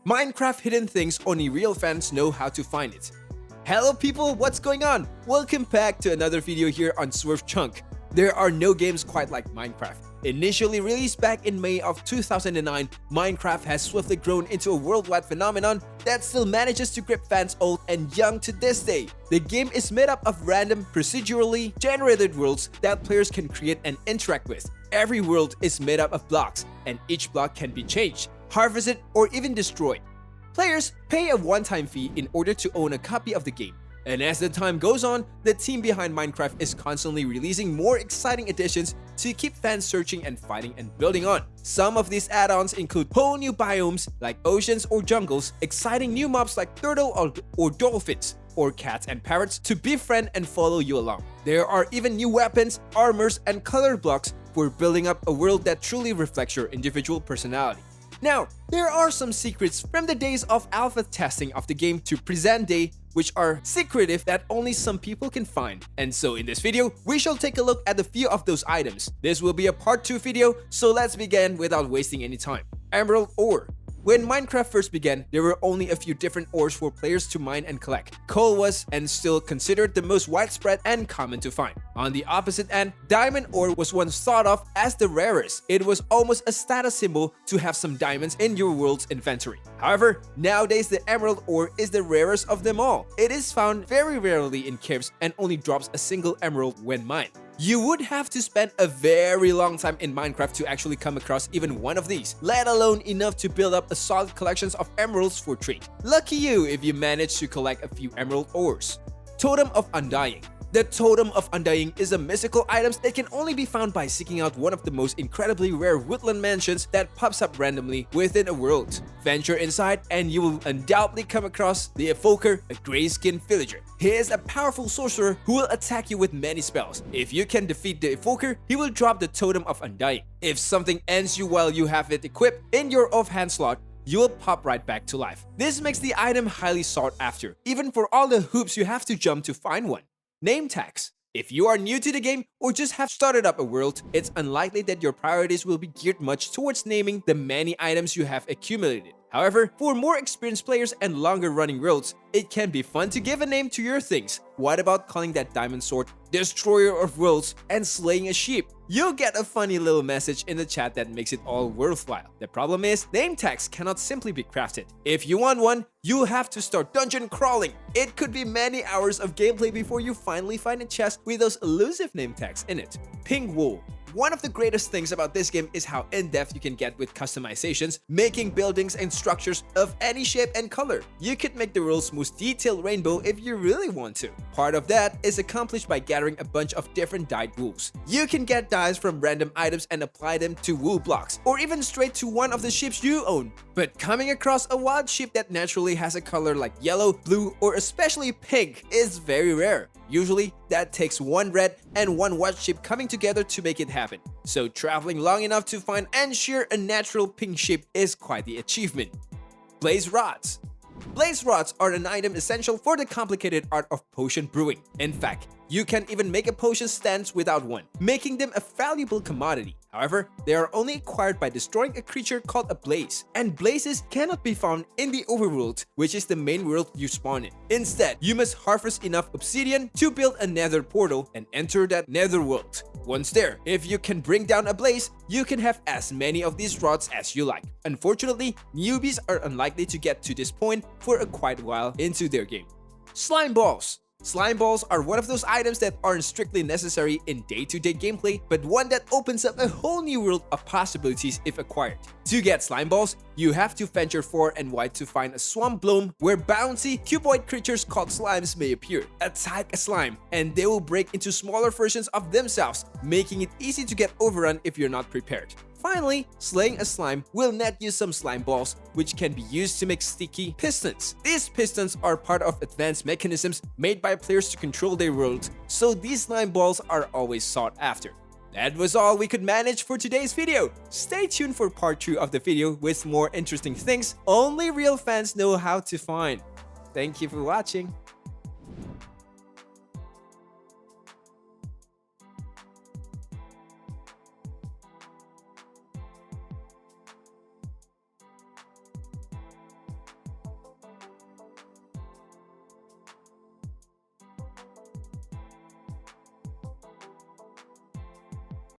Minecraft hidden things only real fans know how to find it. Hello people, what's going on? Welcome back to another video here on Swerve Chunk. There are no games quite like Minecraft. Initially released back in May of 2009, Minecraft has swiftly grown into a worldwide phenomenon that still manages to grip fans old and young to this day. The game is made up of random, procedurally generated worlds that players can create and interact with. Every world is made up of blocks, and each block can be changed, harvested, or even destroyed. Players pay a one-time fee in order to own a copy of the game. And as the time goes on, the team behind Minecraft is constantly releasing more exciting additions to keep fans searching and fighting and building on. Some of these add-ons include whole new biomes like oceans or jungles, exciting new mobs like turtle or dolphins, or cats and parrots to befriend and follow you along. There are even new weapons, armors, and color blocks for building up a world that truly reflects your individual personality. Now, there are some secrets from the days of alpha testing of the game to present day which are secretive that only some people can find. And so in this video, we shall take a look at a few of those items. This will be a part 2 video, so let's begin without wasting any time. Emerald Ore. When Minecraft first began, there were only a few different ores for players to mine and collect. Coal was and still considered the most widespread and common to find. On the opposite end, diamond ore was once thought of as the rarest. It was almost a status symbol to have some diamonds in your world's inventory. However, nowadays the emerald ore is the rarest of them all. It is found very rarely in caves and only drops a single emerald when mined. You would have to spend a very long time in Minecraft to actually come across even one of these, let alone enough to build up a solid collection of emeralds for trade. Lucky you if you manage to collect a few emerald ores. Totem of Undying. The Totem of Undying is a mystical item that can only be found by seeking out one of the most incredibly rare woodland mansions that pops up randomly within a world. Venture inside and you will undoubtedly come across the Evoker, a gray-skinned villager. He is a powerful sorcerer who will attack you with many spells. If you can defeat the Evoker, he will drop the Totem of Undying. If something ends you while you have it equipped in your offhand slot, you will pop right back to life. This makes the item highly sought after, even for all the hoops you have to jump to find one. Name tags. If you are new to the game or just have started up a world, it's unlikely that your priorities will be geared much towards naming the many items you have accumulated. However, for more experienced players and longer running worlds, it can be fun to give a name to your things. What about calling that diamond sword Destroyer of Worlds and slaying a sheep? You'll get a funny little message in the chat that makes it all worthwhile. The problem is, name tags cannot simply be crafted. If you want one, you'll have to start dungeon crawling. It could be many hours of gameplay before you finally find a chest with those elusive name tags in it. Pink Wool. One of the greatest things about this game is how in-depth you can get with customizations, making buildings and structures of any shape and color. You could make the world's most detailed rainbow if you really want to. Part of that is accomplished by gathering a bunch of different dyed wools. You can get dyes from random items and apply them to wool blocks, or even straight to one of the ships you own. But coming across a wild sheep that naturally has a color like yellow, blue, or especially pink is very rare. Usually, that takes one red and one white sheep coming together to make it happen. So traveling long enough to find and shear a natural pink sheep is quite the achievement. Blaze Rods. Blaze rods are an item essential for the complicated art of potion brewing. In fact, you can even make a potion stance without one, making them a valuable commodity. However, they are only acquired by destroying a creature called a blaze, and blazes cannot be found in the overworld, which is the main world you spawn in. Instead, you must harvest enough obsidian to build a nether portal and enter that nether world. Once there, if you can bring down a blaze, you can have as many of these rods as you like. Unfortunately, newbies are unlikely to get to this point for a quite while into their game. Slime Balls. Slime balls are one of those items that aren't strictly necessary in day-to-day gameplay, but one that opens up a whole new world of possibilities if acquired. To get slime balls, you have to venture far and wide to find a swamp biome where bouncy, cuboid creatures called slimes may appear. Attack a slime, and they will break into smaller versions of themselves, making it easy to get overrun if you're not prepared. Finally, slaying a slime will net you some slime balls, which can be used to make sticky pistons. These pistons are part of advanced mechanisms made by players to control their worlds, so these slime balls are always sought after. That was all we could manage for today's video. Stay tuned for part 2 of the video with more interesting things only real fans know how to find. Thank you for watching.